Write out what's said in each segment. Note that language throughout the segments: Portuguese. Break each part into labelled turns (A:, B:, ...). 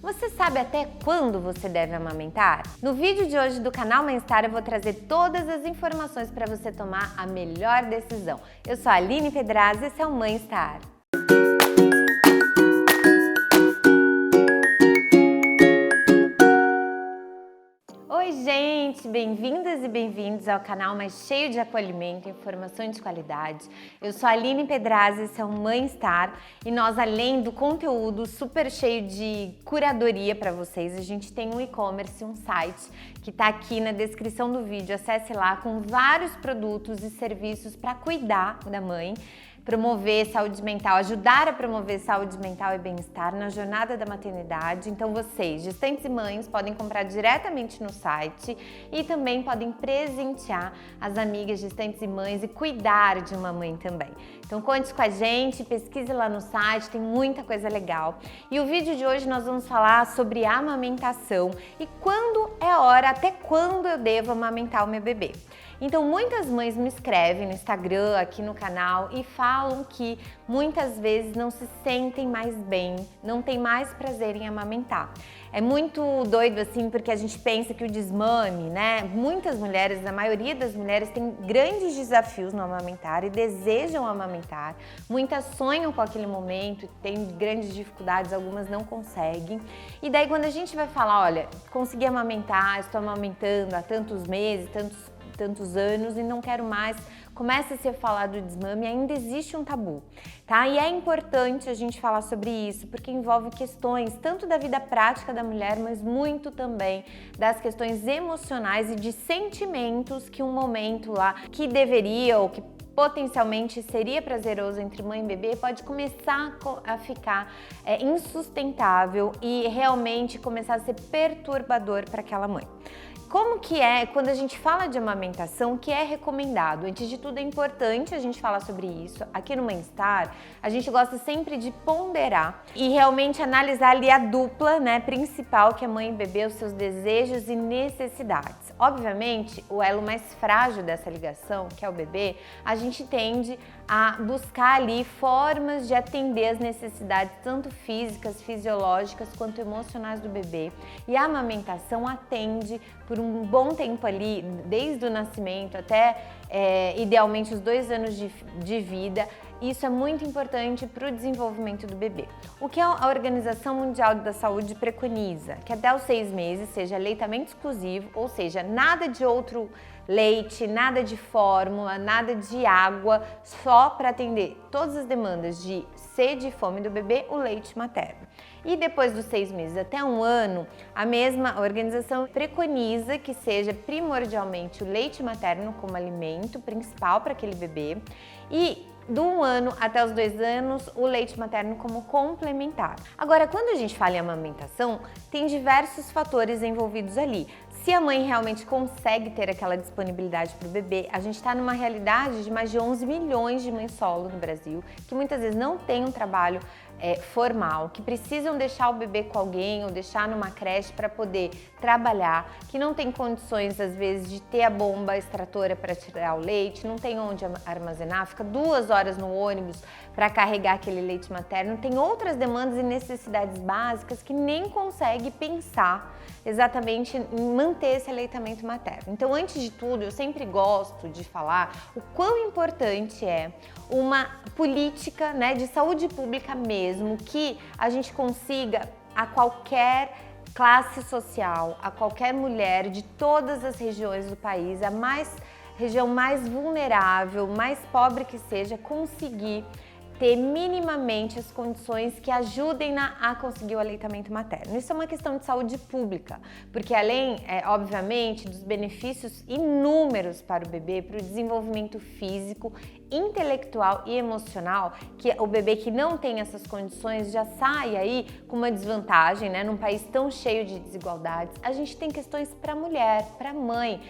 A: Você sabe até quando você deve amamentar? No vídeo de hoje do canal Mãe Star eu vou trazer todas as informações para você tomar a melhor decisão. Eu sou a Aline Pedrazzi e esse é o Mãe Star. Oi gente, bem-vindas e bem-vindos ao canal mais cheio de acolhimento e informação de qualidade. Eu sou a Aline Pedrazzi, esse é o Mãe Star e nós, além do conteúdo super cheio de curadoria para vocês, a gente tem um e-commerce, um site que está aqui na descrição do vídeo. Acesse lá com vários produtos e serviços para cuidar da mãe, promover saúde mental, ajudar a promover saúde mental e bem-estar na jornada da maternidade. Então vocês, gestantes e mães, podem comprar diretamente no site e também podem presentear as amigas gestantes e mães e cuidar de uma mãe também. Então conte com a gente, pesquise lá no site, tem muita coisa legal. E o vídeo de hoje nós vamos falar sobre amamentação e quando é a hora, até quando eu devo amamentar o meu bebê. Então muitas mães me escrevem no Instagram, aqui no canal e falam que muitas vezes não se sentem mais bem, não tem mais prazer em amamentar. É muito doido assim, porque a gente pensa que o desmame, né? Muitas mulheres, a maioria das mulheres tem grandes desafios no amamentar e desejam amamentar. Muitas sonham com aquele momento, têm grandes dificuldades, algumas não conseguem. E daí quando a gente vai falar, olha, consegui amamentar, estou amamentando há tantos meses, tantos anos e não quero mais, começa a se falar do desmame, ainda existe um tabu, tá? E é importante a gente falar sobre isso, porque envolve questões tanto da vida prática da mulher, mas muito também das questões emocionais e de sentimentos que um momento lá que deveria ou que potencialmente seria prazeroso entre mãe e bebê pode começar a ficar insustentável e realmente começar a ser perturbador para aquela mãe. Como que é, quando a gente fala de amamentação, o que é recomendado? Antes de tudo é importante a gente falar sobre isso. Aqui no Mãe Star, a gente gosta sempre de ponderar e realmente analisar ali a dupla, né, principal, que é mãe e bebê, os seus desejos e necessidades. Obviamente, o elo mais frágil dessa ligação, que é o bebê, a gente tende a buscar ali formas de atender as necessidades tanto físicas, fisiológicas, quanto emocionais do bebê. E a amamentação atende por um bom tempo ali, desde o nascimento até idealmente os 2 anos de vida. Isso é muito importante para o desenvolvimento do bebê. O que a Organização Mundial da Saúde preconiza? Que até os 6 meses seja aleitamento exclusivo, ou seja, nada de outro leite, nada de fórmula, nada de água, só para atender todas as demandas de sede e fome do bebê, o leite materno. E depois dos 6 meses até 1 ano, a mesma organização preconiza que seja primordialmente o leite materno como alimento principal para aquele bebê e do 1 ano até os 2 anos, o leite materno como complementar. Agora, quando a gente fala em amamentação, tem diversos fatores envolvidos ali. Se a mãe realmente consegue ter aquela disponibilidade para o bebê, a gente está numa realidade de mais de 11 milhões de mães solo no Brasil, que muitas vezes não tem um trabalho formal, que precisam deixar o bebê com alguém ou deixar numa creche para poder trabalhar, que não tem condições às vezes de ter a bomba extratora para tirar o leite, não tem onde armazenar, fica 2 horas no ônibus para carregar aquele leite materno, tem outras demandas e necessidades básicas que nem consegue pensar exatamente em manter esse aleitamento materno. Então, antes de tudo, eu sempre gosto de falar o quão importante é uma política, né, de saúde pública mesmo, que a gente consiga a qualquer classe social, a qualquer mulher de todas as regiões do país, a região mais vulnerável, mais pobre que seja, conseguir ter minimamente as condições que ajudem a conseguir o aleitamento materno. Isso é uma questão de saúde pública, porque além, obviamente, dos benefícios inúmeros para o bebê, para o desenvolvimento físico, intelectual e emocional, que o bebê que não tem essas condições já sai aí com uma desvantagem, né? Num país tão cheio de desigualdades, a gente tem questões para a mulher, para a mãe,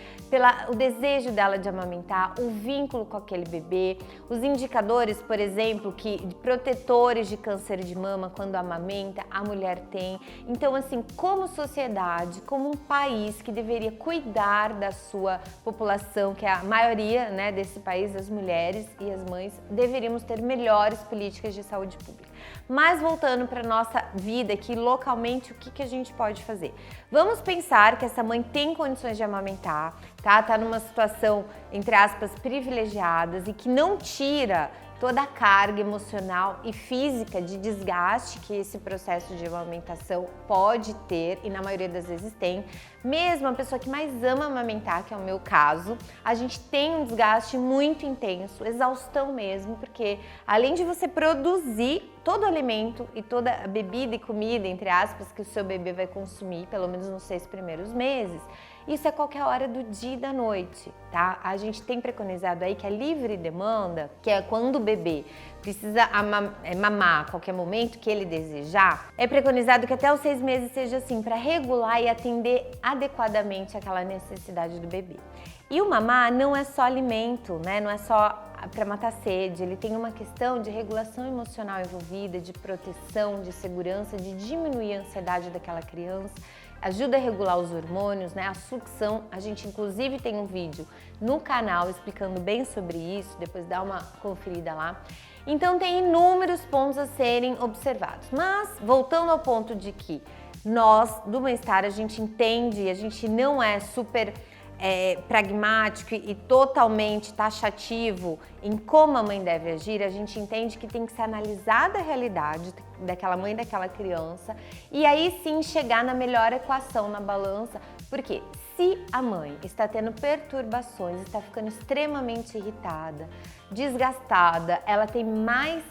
A: o desejo dela de amamentar, o vínculo com aquele bebê, os indicadores, por exemplo, de protetores de câncer de mama quando amamenta, a mulher tem. Então, assim, como sociedade, como um país que deveria cuidar da sua população, que é a maioria, né, desse país, as mulheres e as mães, deveríamos ter melhores políticas de saúde pública. Mas voltando para nossa vida aqui localmente, o que a gente pode fazer? Vamos pensar que essa mãe tem condições de amamentar, tá? Tá numa situação, entre aspas, privilegiadas e que não tira toda a carga emocional e física de desgaste que esse processo de amamentação pode ter, e na maioria das vezes tem. Mesmo a pessoa que mais ama amamentar, que é o meu caso, a gente tem um desgaste muito intenso, exaustão mesmo, porque além de você produzir todo o alimento e toda a bebida e comida, entre aspas, que o seu bebê vai consumir, pelo menos nos 6 primeiros meses, isso é qualquer hora do dia e da noite, tá? A gente tem preconizado aí que a livre demanda, que é quando o bebê precisa mamar a qualquer momento que ele desejar, é preconizado que até os 6 meses seja assim, para regular e atender adequadamente aquela necessidade do bebê. E o mamar não é só alimento, né? Não é só para matar sede, ele tem uma questão de regulação emocional envolvida, de proteção, de segurança, de diminuir a ansiedade daquela criança, ajuda a regular os hormônios, né? A sucção, a gente inclusive tem um vídeo no canal explicando bem sobre isso, depois dá uma conferida lá. Então tem inúmeros pontos a serem observados, mas voltando ao ponto de que nós do bem-estar a gente entende, a gente não é super pragmático e totalmente taxativo em como a mãe deve agir, a gente entende que tem que ser analisada a realidade daquela mãe e daquela criança e aí sim chegar na melhor equação na balança, porque se a mãe está tendo perturbações, está ficando extremamente irritada, desgastada, ela tem mais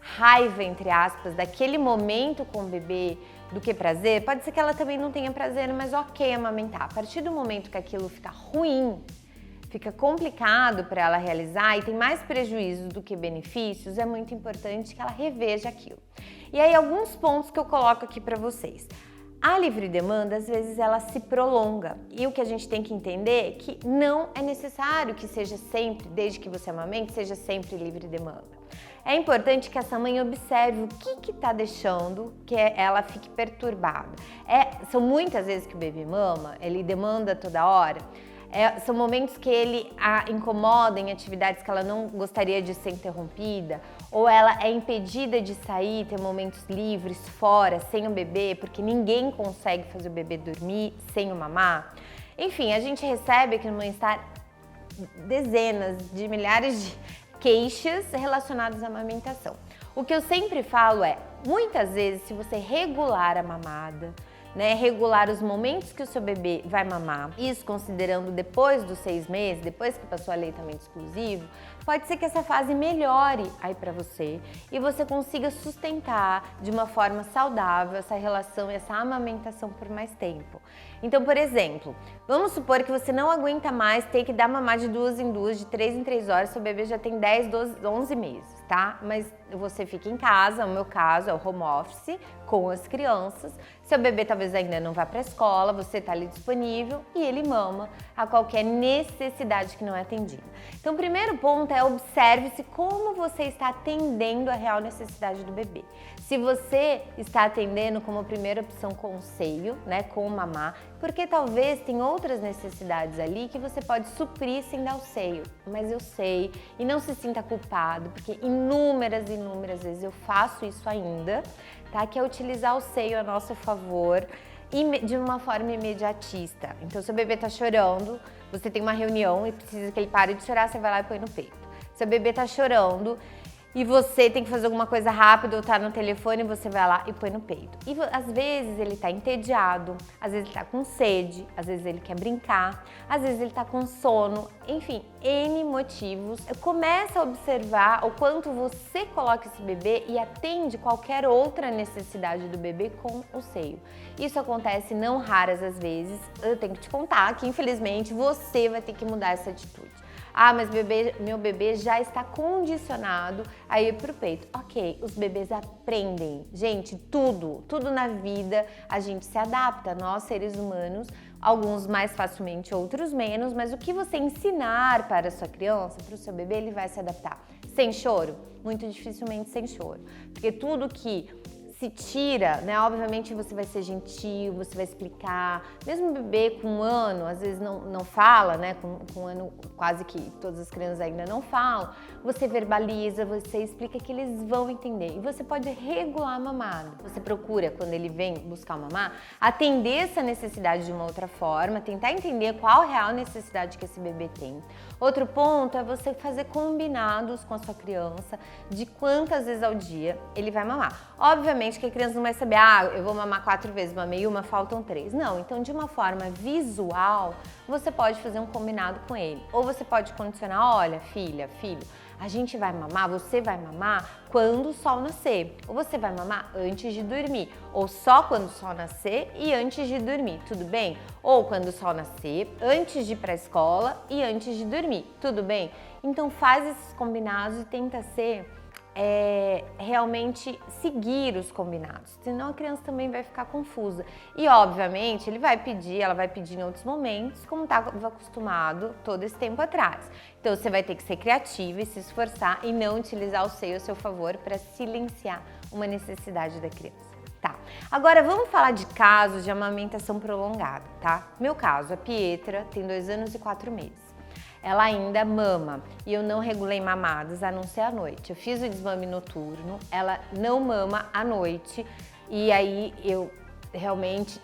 A: raiva, entre aspas, daquele momento com o bebê do que prazer, pode ser que ela também não tenha prazer, mas ok amamentar. A partir do momento que aquilo fica ruim, fica complicado para ela realizar e tem mais prejuízos do que benefícios, é muito importante que ela reveja aquilo. E aí alguns pontos que eu coloco aqui para vocês. A livre demanda, às vezes, ela se prolonga e o que a gente tem que entender é que não é necessário que seja sempre, desde que você amamente, seja sempre livre demanda. É importante que essa mãe observe o que está deixando que ela fique perturbada. São muitas vezes que o bebê mama, ele demanda toda hora. São momentos que ele a incomoda em atividades que ela não gostaria de ser interrompida, ou ela é impedida de sair, ter momentos livres fora, sem o bebê, porque ninguém consegue fazer o bebê dormir sem o mamar. Enfim, a gente recebe aqui no Bem-Estar dezenas de milhares de queixas relacionadas à amamentação. O que eu sempre falo é, muitas vezes, se você regular a mamada, né, regular os momentos que o seu bebê vai mamar, isso considerando depois dos 6 meses, depois que passou aleitamento exclusivo, pode ser que essa fase melhore aí para você e você consiga sustentar de uma forma saudável essa relação e essa amamentação por mais tempo. Então, por exemplo, vamos supor que você não aguenta mais ter que dar mamar de 2 em 2, de 3 em 3 horas, seu bebê já tem 10, 12, 11 meses, tá? Mas você fica em casa, o meu caso é o home office, com as crianças, seu bebê talvez ainda não vá para a escola, você está ali disponível e ele mama a qualquer necessidade que não é atendida. Então, o primeiro ponto é observe-se como você está atendendo a real necessidade do bebê. Se você está atendendo como primeira opção com o seio, né, com o mamar, porque talvez tem outras necessidades ali que você pode suprir sem dar o seio. Mas eu sei, e não se sinta culpado, porque inúmeras vezes eu faço isso ainda, tá? Que é utilizar o seio a nosso favor de uma forma imediatista. Então, seu bebê tá chorando, você tem uma reunião e precisa que ele pare de chorar, você vai lá e põe no peito. Seu bebê tá chorando e você tem que fazer alguma coisa rápida ou tá no telefone, você vai lá e põe no peito. E às vezes ele tá entediado, às vezes ele tá com sede, às vezes ele quer brincar, às vezes ele tá com sono, enfim, N motivos. Começa a observar o quanto você coloca esse bebê e atende qualquer outra necessidade do bebê com o seio. Isso acontece não raras às vezes, eu tenho que te contar que infelizmente você vai ter que mudar essa atitude. Ah, mas meu bebê já está condicionado a ir pro peito. Ok, os bebês aprendem. Gente, tudo na vida a gente se adapta, nós seres humanos, alguns mais facilmente, outros menos, mas o que você ensinar para a sua criança, para o seu bebê, ele vai se adaptar. Sem choro? Muito dificilmente sem choro. Porque tudo que se tira, né? Obviamente você vai ser gentil, você vai explicar. Mesmo o bebê com 1 ano, às vezes não fala, né? Com 1 ano, quase que todas as crianças ainda não falam. Você verbaliza, você explica que eles vão entender. E você pode regular a mamada. Você procura, quando ele vem buscar o mamar, atender essa necessidade de uma outra forma, tentar entender qual a real necessidade que esse bebê tem. Outro ponto é você fazer combinados com a sua criança de quantas vezes ao dia ele vai mamar. Obviamente que a criança não vai saber, eu vou mamar 4 vezes, mamei 1, faltam 3. Não, então de uma forma visual, você pode fazer um combinado com ele. Ou você pode condicionar, olha, filha, filho, a gente vai mamar, você vai mamar quando o sol nascer. Ou você vai mamar antes de dormir. Ou só quando o sol nascer e antes de dormir, tudo bem? Ou quando o sol nascer, antes de ir para a escola e antes de dormir, tudo bem? Então faz esses combinados e tenta ser... realmente seguir os combinados, senão a criança também vai ficar confusa. E obviamente ela vai pedir em outros momentos, como estava acostumado todo esse tempo atrás. Então você vai ter que ser criativa e se esforçar e não utilizar o seio a seu favor para silenciar uma necessidade da criança. Tá, agora vamos falar de casos de amamentação prolongada, tá? Meu caso, a Pietra tem 2 anos e 4 meses. Ela ainda mama e eu não regulei mamadas a não ser à noite. Eu fiz o desmame noturno, ela não mama à noite e aí eu realmente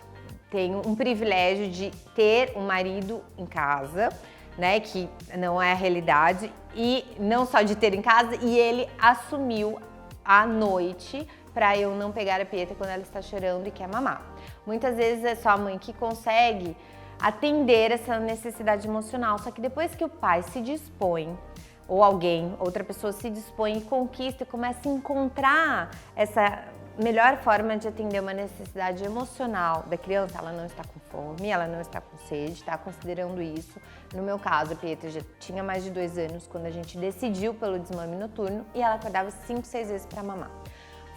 A: tenho um privilégio de ter um marido em casa, né, que não é a realidade, e não só de ter em casa, e ele assumiu à noite para eu não pegar a Pietra quando ela está chorando e quer mamar. Muitas vezes é só a mãe que consegue atender essa necessidade emocional, só que depois que o pai se dispõe, ou alguém, outra pessoa se dispõe e conquista e começa a encontrar essa melhor forma de atender uma necessidade emocional da criança, ela não está com fome, ela não está com sede, está considerando isso. No meu caso, a Pietra já tinha mais de 2 anos quando a gente decidiu pelo desmame noturno e ela acordava 5, 6 vezes para mamar.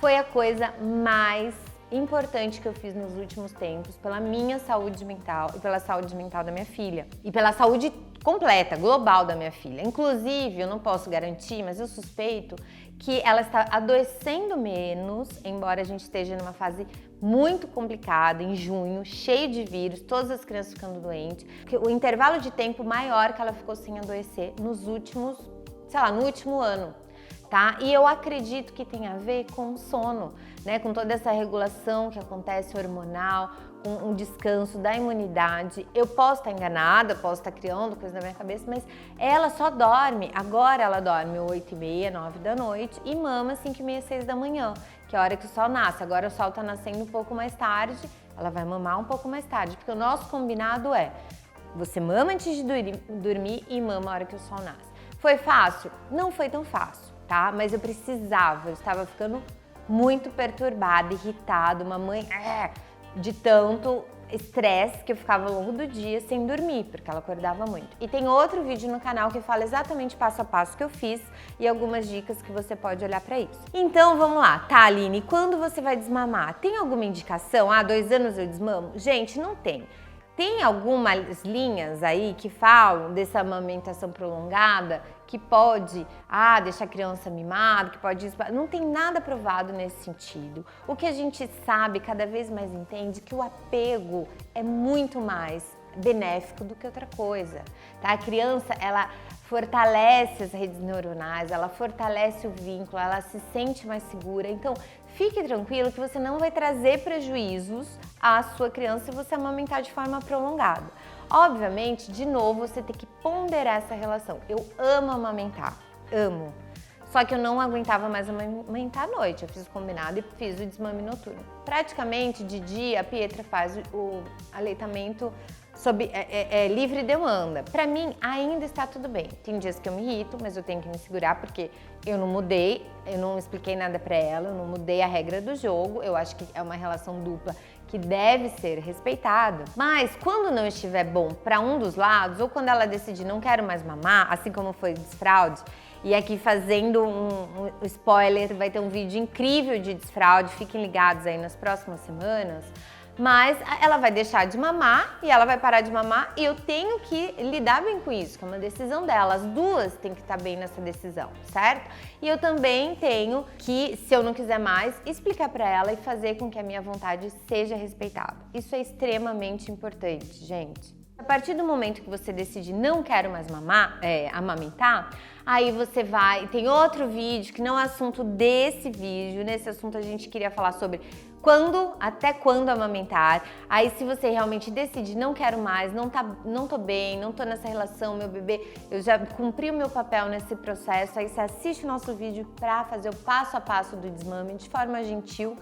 A: Foi a coisa mais importante que eu fiz nos últimos tempos pela minha saúde mental e pela saúde mental da minha filha e pela saúde completa, global da minha filha. Inclusive, eu não posso garantir, mas eu suspeito que ela está adoecendo menos, embora a gente esteja numa fase muito complicada, em junho, cheio de vírus, todas as crianças ficando doentes, porque o intervalo de tempo maior que ela ficou sem adoecer nos últimos, no último ano. Tá? E eu acredito que tem a ver com o sono, né? Com toda essa regulação que acontece hormonal, com o descanso da imunidade. Eu posso estar enganada, posso estar criando coisa na minha cabeça, mas ela só dorme, agora ela dorme 8h30, 9 da noite e mama 5h30, 6 da manhã, que é a hora que o sol nasce. Agora o sol está nascendo um pouco mais tarde, ela vai mamar um pouco mais tarde, porque o nosso combinado é, você mama antes de dormir e mama a hora que o sol nasce. Foi fácil? Não foi tão fácil. Tá? Mas eu precisava, eu estava ficando muito perturbada, irritada, uma mãe de tanto estresse que eu ficava ao longo do dia sem dormir, porque ela acordava muito. E tem outro vídeo no canal que fala exatamente passo a passo que eu fiz e algumas dicas que você pode olhar para isso. Então vamos lá, tá, Aline, quando você vai desmamar? Tem alguma indicação? 2 anos eu desmamo? Gente, não tem. Tem algumas linhas aí que falam dessa amamentação prolongada que pode deixar a criança mimada, que pode... Não tem nada provado nesse sentido. O que a gente sabe, cada vez mais entende, que o apego é muito mais benéfico do que outra coisa, tá? A criança, ela fortalece as redes neuronais, ela fortalece o vínculo, ela se sente mais segura. Então, fique tranquilo que você não vai trazer prejuízos à sua criança se você amamentar de forma prolongada. Obviamente, de novo, você tem que ponderar essa relação. Eu amo amamentar, amo. Só que eu não aguentava mais amamentar à noite. Eu fiz o combinado e fiz o desmame noturno. Praticamente, de dia, a Pietra faz o aleitamento sob livre demanda. Pra mim, ainda está tudo bem. Tem dias que eu me irrito, mas eu tenho que me segurar porque eu não mudei, eu não expliquei nada pra ela, eu não mudei a regra do jogo. Eu acho que é uma relação dupla que deve ser respeitada. Mas quando não estiver bom pra um dos lados, ou quando ela decidir não quero mais mamar, assim como foi o desfraude, e aqui fazendo um spoiler, vai ter um vídeo incrível de desfraude, fiquem ligados aí nas próximas semanas. mas ela vai deixar de mamar e ela vai parar de mamar e eu tenho que lidar bem com isso, que é uma decisão dela. As duas têm que estar bem nessa decisão, certo? E eu também tenho que, se eu não quiser mais, explicar para ela e fazer com que a minha vontade seja respeitada. Isso é extremamente importante, gente. A partir do momento que você decide não quero mais amamentar, aí você vai, tem outro vídeo que não é assunto desse vídeo, nesse assunto a gente queria falar sobre até quando amamentar. Aí se você realmente decide não quero mais, não tô bem, não tô nessa relação, meu bebê, eu já cumpri o meu papel nesse processo, aí você assiste o nosso vídeo para fazer o passo a passo do desmame de forma gentil.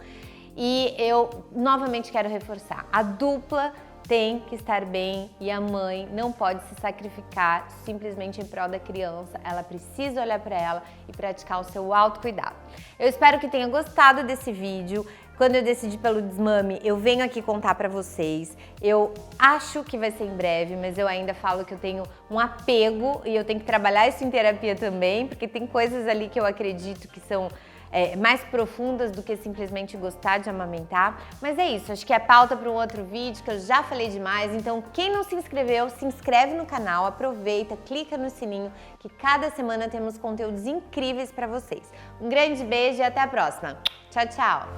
A: E eu novamente quero reforçar, a dupla tem que estar bem e a mãe não pode se sacrificar simplesmente em prol da criança. Ela precisa olhar para ela e praticar o seu autocuidado. Eu espero que tenha gostado desse vídeo. Quando eu decidi pelo desmame, eu venho aqui contar para vocês. Eu acho que vai ser em breve, mas eu ainda falo que eu tenho um apego e eu tenho que trabalhar isso em terapia também, porque tem coisas ali que eu acredito que são mais profundas do que simplesmente gostar de amamentar. Mas é isso, acho que é pauta para um outro vídeo, que eu já falei demais. Então, quem não se inscreveu, se inscreve no canal, aproveita, clica no sininho, que cada semana temos conteúdos incríveis para vocês. Um grande beijo e até a próxima. Tchau, tchau!